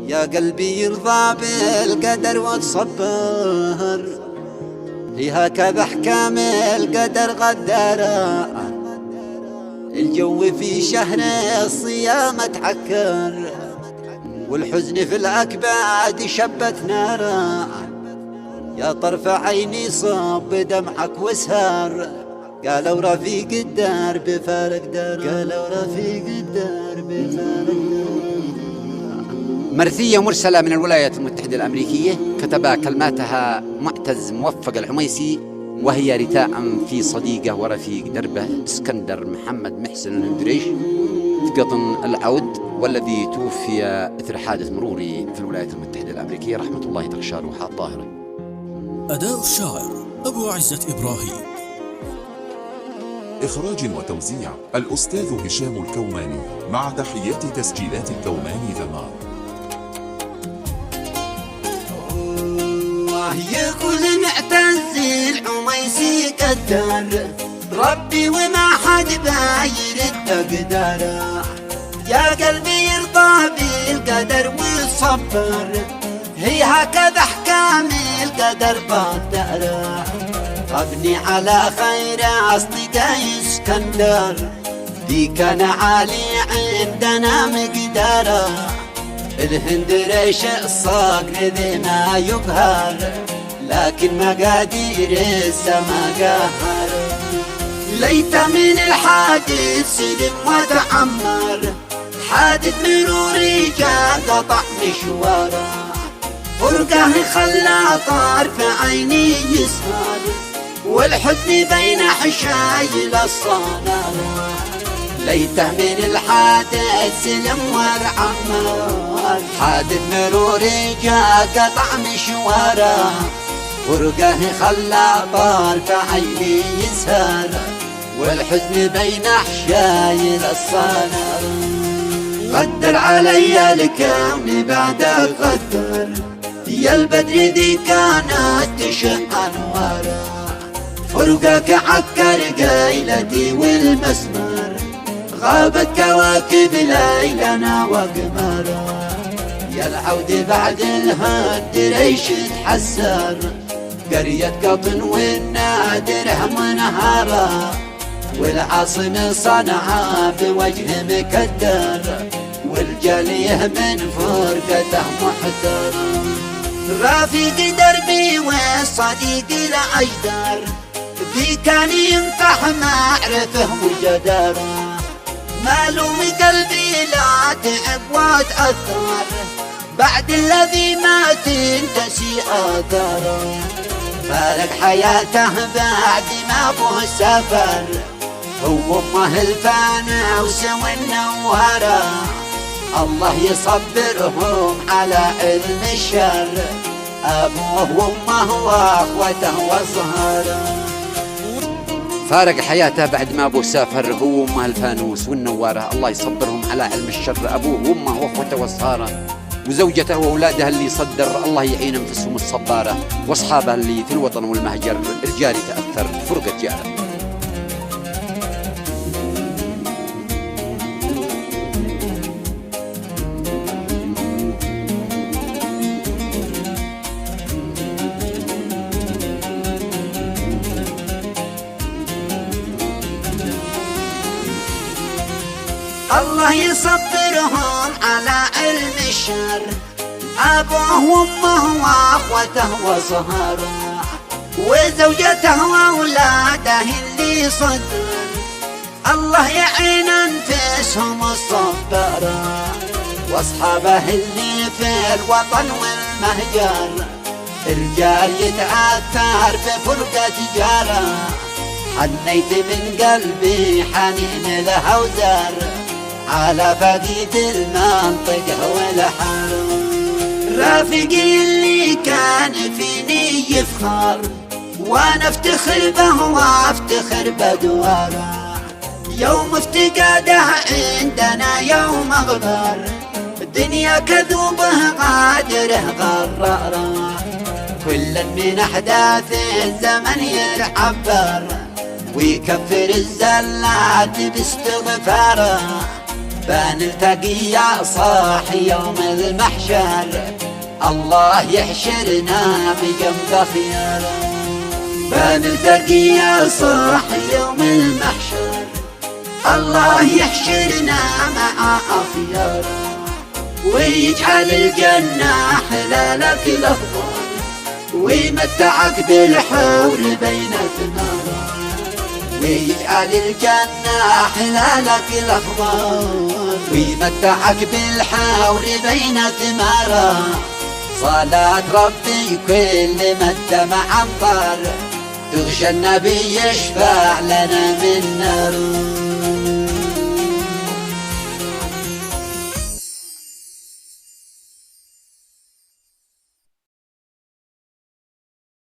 يا قلبي يرضى بالقدر وتصبر، هي هكذا احكام القدر غدارة. الجو في شهر الصيام تحكر، والحزن في الأكباد شبت نارا. يا طرف عيني صب دمعك وسهر، قالوا رفيق الدار بفارق دار، قالوا رفيق الدار بفارق دار. مرثية مرسلة من الولايات المتحدة الأمريكية، كتب كلماتها معتز موفق العميسي، وهي رثاء في صديقه ورفيق دربه اسكندر محمد محسن الهندريش في قطن العود، والذي توفي إثر حادث مروري في الولايات المتحدة الأمريكية، رحمة الله تغشى روحه الطاهرة. أداء الشاعر أبو عزة إبراهيم. إخراج وتوزيع الأستاذ هشام الكوماني، مع تحيات تسجيلات الكوماني ذمار. يقول معتز العميسي قدر ربي وما حد باين التقدر. يا قلبي يرضى بالقدر وصبر، هي هكذا احكام القدر بالدار. ابني على خير اصدقائي اسكندر، دي كان عالي عندنا مقداره. الهندريش الصقر ذي ما يقهر، لكن مقادير السما قهر. ليت من الحادث سلم وتعمر، حادث مروري جاء قطع مشواره. فرقه خلى طرف عيني يسهر، والحزن بين حشايل الصنارة. ليته من الحادث سلم وتعمر، حادث مروري جاء قطع مشواره. فرقه خلى طرف عيني يسهر، والحزن بين حشايل الصنارة. قدر علي الكون بعد القدر، يا البدر ذي كانت تشع انواره. فرقك عكر قيلتي والمسمار، غابت كواكب ليلنا وقمارا. يا العود بعد الهندريش تحسر، قرية قطن والنادر منهارا. والعاصمة صنعاء بوجه مكدر، والجليه من فرقته محتر. رافق دربي والصديق الأجدر، في كان ينفح معرفه وجداره. مالوم قلبي لا تعب وتأثر، بعد الذي ما تنتسي آثاره. فارق حياته بعد ما ابوه سافر، هو امه الفانوس والنواره. الله يصبرهم على علم الشر، ابوه وامه واخوته وصهره. فارق حياته بعد ما ابوه سافر، هو وامه الفانوس والنواره. الله يصبرهم على علم الشر، ابوه وامه واخوته وصهاره. وزوجته واولاده اللي صدر، الله يعين انفسهم الصباره. واصحابه اللي في الوطن والمهجر، رجال تاثر فرقه جاره. الله يصبرهم على علم الشر، أبوه وأمه وأخوته وصهره. وزوجته وأولاده اللي صدر، الله يعين أنفسهم الصبارة. وأصحابه اللي في الوطن والمهجر، الرجال يتأثر بفرقة جاره. حنيت من قلبي حنين لها وزار، على فقيد المنطقة والحرم. رافقي اللي كان فيني يفخر، وانا افتخر به وافتخر بدواره. يوم افتقاده عندنا يوم غبار، الدنيا كذوبه قادره غراره. كل من احداث الزمن يتعبر، ويكفر الزلات باستغفاره، بنلتقي يا صاحي يوم المحشر، الله يحشرنا بجنب خياره. بنلتقي يا صاحي يوم المحشر، الله يحشرنا مع خياره، ويجعل الجنة حلالك الأفضل، ويمتعك بالحور بين ثماره. ويجعل الجنة حلالك الأفضل، ويمتعك بالحور بين ثماره. صلاة ربي كل ما الدمع أمطر، تغشى النبي يشفع لنا من نار.